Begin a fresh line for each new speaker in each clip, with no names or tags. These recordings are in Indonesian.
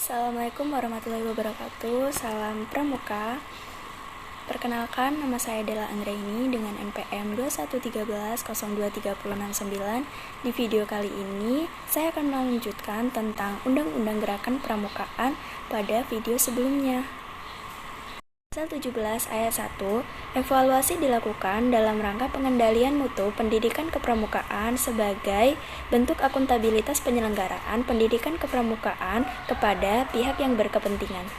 Assalamualaikum warahmatullahi wabarakatuh. Salam Pramuka. Perkenalkan, nama saya Della Anggraini dengan NPM 2113023069. Di video kali ini, saya akan melanjutkan tentang Undang-Undang Gerakan Pramukaan pada video sebelumnya. Pasal 17 ayat 1, evaluasi dilakukan dalam rangka pengendalian mutu pendidikan kepramukaan sebagai bentuk akuntabilitas penyelenggaraan pendidikan kepramukaan kepada pihak yang berkepentingan.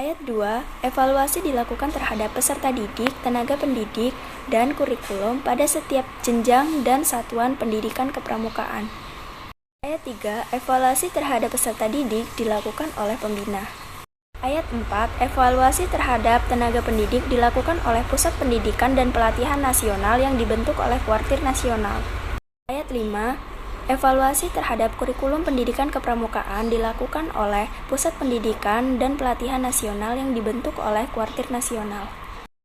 Ayat 2, evaluasi dilakukan terhadap peserta didik, tenaga pendidik, dan kurikulum pada setiap jenjang dan satuan pendidikan kepramukaan. Ayat 3, evaluasi terhadap peserta didik dilakukan oleh pembina. Ayat 4, evaluasi terhadap tenaga pendidik dilakukan oleh Pusat Pendidikan dan Pelatihan Nasional yang dibentuk oleh Kuartir Nasional. Ayat 5, evaluasi terhadap kurikulum pendidikan kepramukaan dilakukan oleh Pusat Pendidikan dan Pelatihan Nasional yang dibentuk oleh Kuartir Nasional.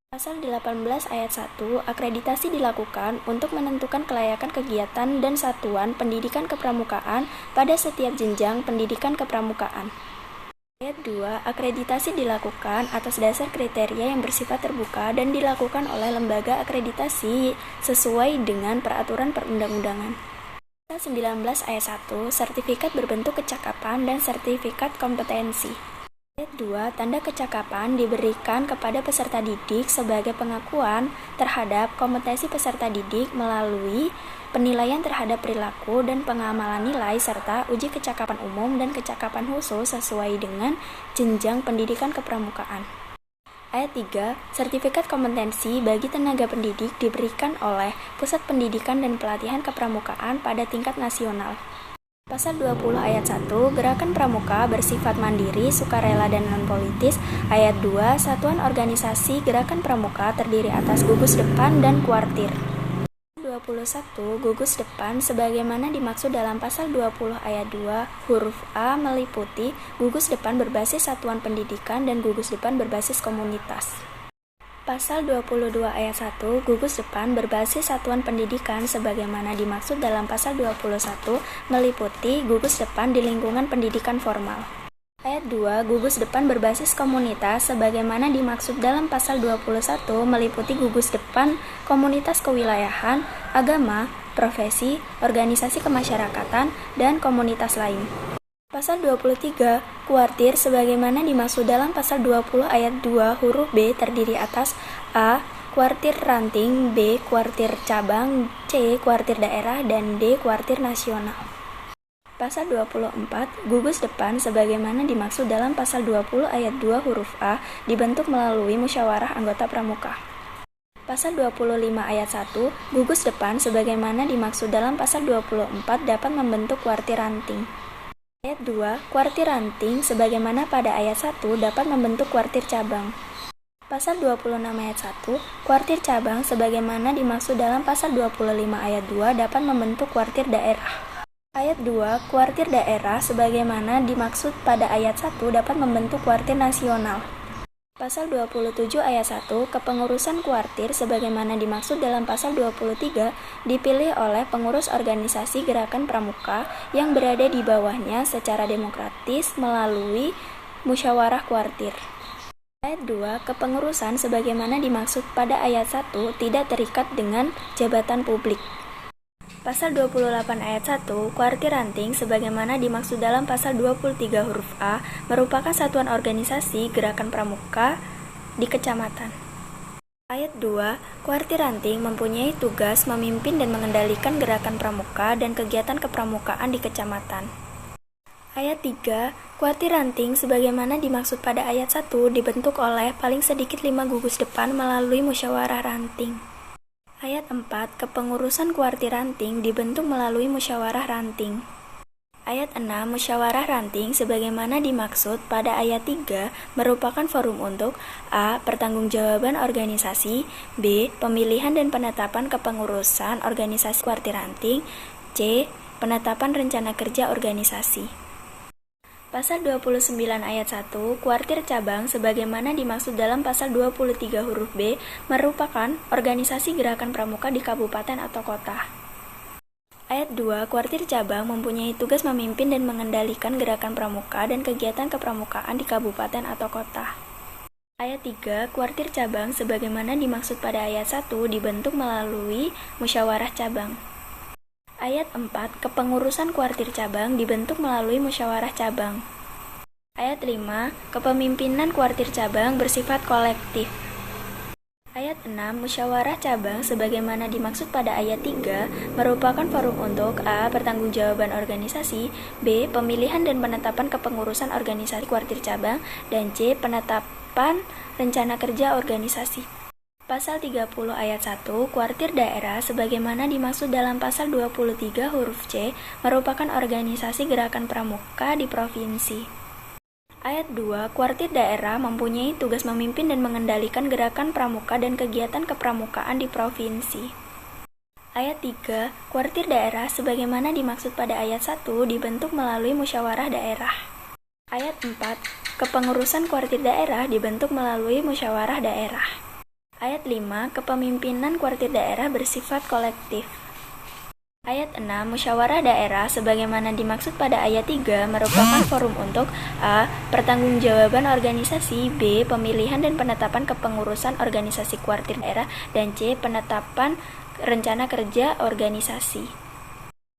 Pasal 18 ayat 1, akreditasi dilakukan untuk menentukan kelayakan kegiatan dan satuan pendidikan kepramukaan pada setiap jenjang pendidikan kepramukaan. Ayat 2, akreditasi dilakukan atas dasar kriteria yang bersifat terbuka dan dilakukan oleh lembaga akreditasi sesuai dengan peraturan perundang-undangan. Pasal 19 ayat 1, sertifikat berbentuk kecakapan dan sertifikat kompetensi. Ayat 2, tanda kecakapan diberikan kepada peserta didik sebagai pengakuan terhadap kompetensi peserta didik melalui penilaian terhadap perilaku dan pengamalan nilai serta uji kecakapan umum dan kecakapan khusus sesuai dengan jenjang pendidikan kepramukaan. Ayat 3, sertifikat kompetensi bagi tenaga pendidik diberikan oleh Pusat Pendidikan dan Pelatihan Kepramukaan pada tingkat nasional. Pasal 20 ayat 1, gerakan pramuka bersifat mandiri, sukarela dan non-politis. Ayat 2, satuan organisasi gerakan pramuka terdiri atas gugus depan dan kuartir. 21, gugus depan sebagaimana dimaksud dalam pasal 20 ayat 2 huruf A meliputi gugus depan berbasis satuan pendidikan dan gugus depan berbasis komunitas. Pasal 22 ayat 1, gugus depan berbasis satuan pendidikan sebagaimana dimaksud dalam pasal 21 meliputi gugus depan di lingkungan pendidikan formal. Ayat 2, gugus depan berbasis komunitas sebagaimana dimaksud dalam pasal 21 meliputi gugus depan komunitas kewilayahan, agama, profesi, organisasi kemasyarakatan, dan komunitas lain. Pasal 23, kuartir sebagaimana dimaksud dalam pasal 20 ayat 2 huruf B terdiri atas A. Kuartir ranting, B. Kuartir cabang, C. Kuartir daerah, dan D. Kuartir nasional. Pasal 24, gugus depan sebagaimana dimaksud dalam pasal 20 ayat 2 huruf A dibentuk melalui musyawarah anggota pramuka. Pasal 25 ayat 1, gugus depan sebagaimana dimaksud dalam pasal 24 dapat membentuk kuartir ranting. Ayat 2, kuartir ranting sebagaimana pada ayat 1 dapat membentuk kuartir cabang. Pasal 26 ayat 1, kuartir cabang sebagaimana dimaksud dalam pasal 25 ayat 2 dapat membentuk kuartir daerah. Ayat 2, kuartir daerah sebagaimana dimaksud pada ayat 1 dapat membentuk kuartir nasional. Pasal 27 ayat 1, kepengurusan kuartir sebagaimana dimaksud dalam pasal 23 dipilih oleh pengurus organisasi gerakan pramuka yang berada di bawahnya secara demokratis melalui musyawarah kuartir. Ayat 2, kepengurusan sebagaimana dimaksud pada ayat 1 tidak terikat dengan jabatan publik. Pasal 28 ayat 1, kuartir ranting sebagaimana dimaksud dalam pasal 23 huruf A merupakan satuan organisasi gerakan pramuka di kecamatan. Ayat 2, kuartir ranting mempunyai tugas memimpin dan mengendalikan gerakan pramuka dan kegiatan kepramukaan di kecamatan. Ayat 3, kuartir ranting sebagaimana dimaksud pada ayat 1 dibentuk oleh paling sedikit 5 gugus depan melalui musyawarah ranting. Ayat 4, kepengurusan kuartir ranting dibentuk melalui musyawarah ranting. Ayat 6, musyawarah ranting sebagaimana dimaksud pada ayat 3 merupakan forum untuk A. Pertanggungjawaban organisasi, B. Pemilihan dan penetapan kepengurusan organisasi kuartir ranting, C. Penetapan rencana kerja organisasi. Pasal 29 ayat 1, kuartir cabang sebagaimana dimaksud dalam pasal 23 huruf B merupakan organisasi gerakan pramuka di kabupaten atau kota. Ayat 2, kuartir cabang mempunyai tugas memimpin dan mengendalikan gerakan pramuka dan kegiatan kepramukaan di kabupaten atau kota. Ayat 3, kuartir cabang sebagaimana dimaksud pada ayat 1 dibentuk melalui musyawarah cabang. Ayat 4, kepengurusan kuartir cabang dibentuk melalui musyawarah cabang. Ayat 5, kepemimpinan kuartir cabang bersifat kolektif. Ayat 6, musyawarah cabang sebagaimana dimaksud pada ayat 3 merupakan forum untuk A. Pertanggungjawaban organisasi, B. Pemilihan dan penetapan kepengurusan organisasi kuartir cabang, dan C. Penetapan rencana kerja organisasi. Pasal 30 ayat 1, kuartir daerah sebagaimana dimaksud dalam pasal 23 huruf C merupakan organisasi gerakan pramuka di provinsi. Ayat 2, kuartir daerah mempunyai tugas memimpin dan mengendalikan gerakan pramuka dan kegiatan kepramukaan di provinsi. Ayat 3, kuartir daerah sebagaimana dimaksud pada ayat 1 dibentuk melalui musyawarah daerah. Ayat 4, kepengurusan kuartir daerah dibentuk melalui musyawarah daerah. Ayat 5, kepemimpinan kuartir daerah bersifat kolektif. Ayat 6, musyawarah daerah sebagaimana dimaksud pada ayat 3 merupakan forum untuk A. Pertanggungjawaban organisasi, B. Pemilihan dan penetapan kepengurusan organisasi kuartir daerah, dan C. Penetapan rencana kerja organisasi.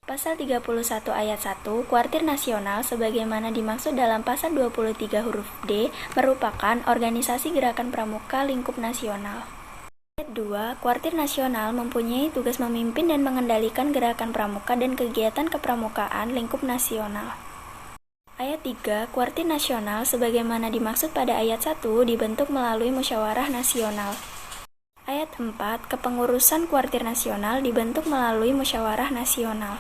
Pasal 31 ayat 1, kuartir nasional sebagaimana dimaksud dalam pasal 23 huruf D merupakan organisasi gerakan pramuka lingkup nasional. Ayat 2, kuartir nasional mempunyai tugas memimpin dan mengendalikan gerakan pramuka dan kegiatan kepramukaan lingkup nasional. Ayat 3, kuartir nasional sebagaimana dimaksud pada ayat 1 dibentuk melalui musyawarah nasional. Ayat 4, kepengurusan kuartir nasional dibentuk melalui musyawarah nasional.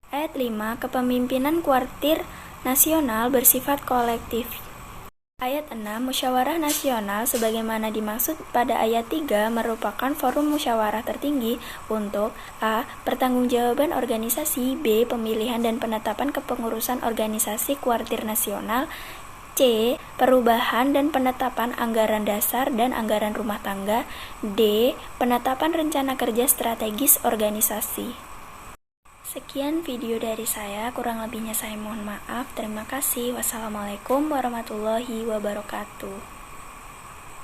Ayat 5, kepemimpinan kuartir nasional bersifat kolektif. Ayat 6, musyawarah nasional sebagaimana dimaksud pada ayat 3 merupakan forum musyawarah tertinggi untuk A. Pertanggungjawaban organisasi, B. Pemilihan dan penetapan kepengurusan organisasi kuartir nasional, C. Perubahan dan penetapan anggaran dasar dan anggaran rumah tangga, D. Penetapan rencana kerja strategis organisasi. Sekian video dari saya, kurang lebihnya saya mohon maaf. Terima kasih. Wassalamualaikum warahmatullahi wabarakatuh.